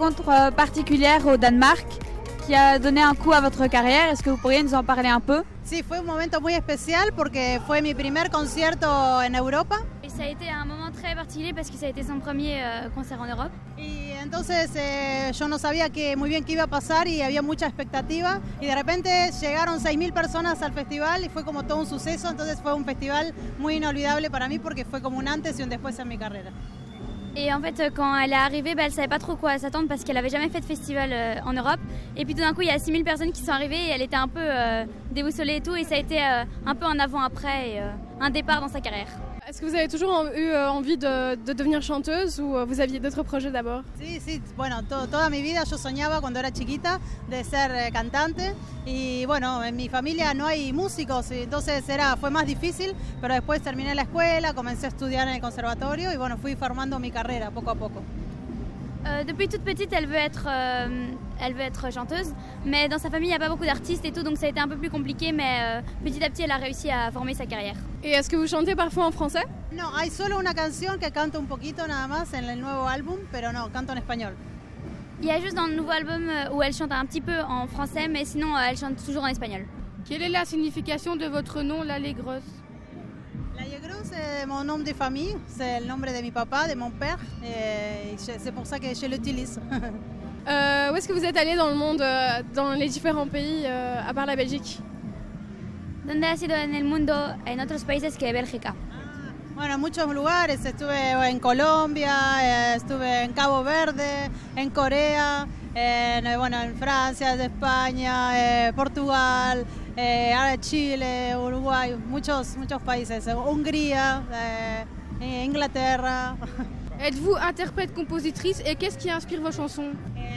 rencontre particulière au Danemark qui a donné un coup à votre carrière. Est-ce que vous pourriez nous en parler un peu? Sí, fue un momento muy especial porque fue mi primer concierto en Europa. Et ça a été un moment très particulier parce que ça a été son premier concert en Europe. Y entonces yo no sabía muy bien qué iba a pasar y había mucha expectativa. Y de repente llegaron 6.000 personas al festival y fue como todo un suceso. Entonces fue un festival muy inolvidable para mí porque fue como un antes y un después en mi carrera. Et en fait, quand elle est arrivée, elle ne savait pas trop quoi s'attendre parce qu'elle n'avait jamais fait de festival en Europe. Et puis tout d'un coup, il y a 6000 personnes qui sont arrivées et elle était un peu déboussolée et tout. Et ça a été un peu un avant-après et un départ dans sa carrière. Est-ce que vous avez toujours eu envie de devenir chanteuse ou vous aviez d'autres projets d'abord? Sí, sí, bueno, toda mi vida yo soñaba cuando era chiquita de ser cantante y bueno, en mi familia no hay músicos, entonces fue más difícil, pero después terminé la escuela, comencé a estudiar en el conservatorio y bueno, fui formando mi carrera poco a poco. Depuis toute petite, elle veut être chanteuse, mais dans sa famille, il n'y a pas beaucoup d'artistes et tout, donc ça a été un peu plus compliqué, mais petit à petit, elle a réussi à former sa carrière. Et est-ce que vous chantez parfois en français? No, hay solo una canción que canto un poquito nada más en el nuevo álbum, pero no, canto en español. Il y a juste dans le nouveau album où elle chante un petit peu en français, mais sinon, elle chante toujours en espagnol. Quelle est la signification de votre nom, l'Allegros? L'Allegros c'est mon nom de famille, c'est le nom de mi papa, de mon père, et c'est pour ça que je l'utilise. Où est-ce que vous êtes allé dans le monde, dans les différents pays, à part la Belgique? ¿Dónde has ido en el mundo en otros países que Bélgica? Bueno, en muchos lugares, estuve en Colombia, estuve en Cabo Verde, en Corea, en Francia, en España, Portugal, Chile, Uruguay, muchos países, Hungría, Inglaterra. Êtes-vous interprète, compositrice et qu'est-ce qui inspire vos chansons?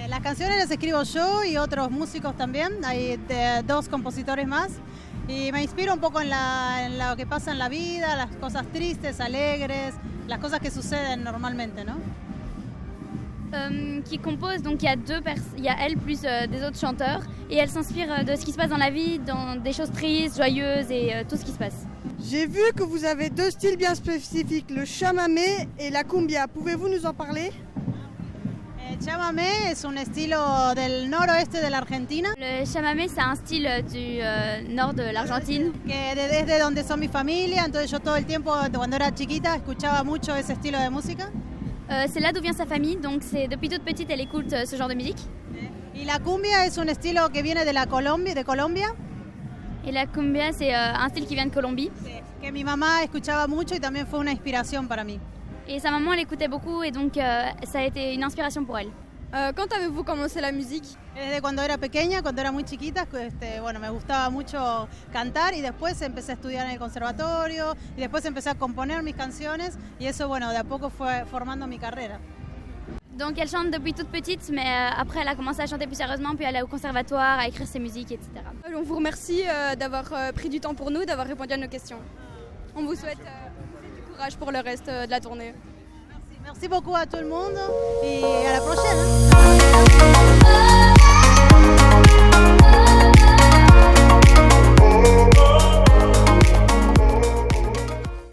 Las canciones las escribo yo y otros músicos también, hay dos compositores más. Y me inspiro un poco en lo que pasa en la vida, las cosas tristes, alegres, las cosas que suceden normalmente, ¿no? Qui compose, donc il y a elle plus des autres chanteurs, et elle s'inspire de ce qui se passe dans la vie, dans des choses tristes, joyeuses et tout ce qui se passe. J'ai vu que vous avez deux styles bien spécifiques, le chamamé et la cumbia. Pouvez-vous nous en parler? Chamamé es un estilo del noroeste de la Argentina. Le chamamé, c'est un style du nord de l'Argentine. Que desde donde son mi familia, entonces yo todo el tiempo, cuando era chiquita, escuchaba mucho ese estilo de música. C'est là d'où vient sa famille, donc depuis toute petite, elle écoute ce genre de musique. Y la cumbia es un estilo que viene de Colombia. Et la cumbia, c'est un style qui vient de Colombie. Que mi mamá escuchaba mucho y también fue una inspiración para mí. Et sa maman l'écoutait beaucoup et donc ça a été une inspiration pour elle. Quand avez-vous commencé la musique? Desde cuando era pequeña, cuando era muy chiquita, me gustaba mucho cantar y después empecé a estudiar en el conservatorio y después empecé a componer mis canciones y eso, de a poco fue formando mi carrera. Donc elle chante depuis toute petite, mais après elle a commencé à chanter plus sérieusement, puis elle est au conservatoire, à écrire ses musiques, etc. On vous remercie d'avoir pris du temps pour nous, d'avoir répondu à nos questions. On vous souhaite du courage pour le reste de la tournée. Merci beaucoup à tout le monde et à la prochaine.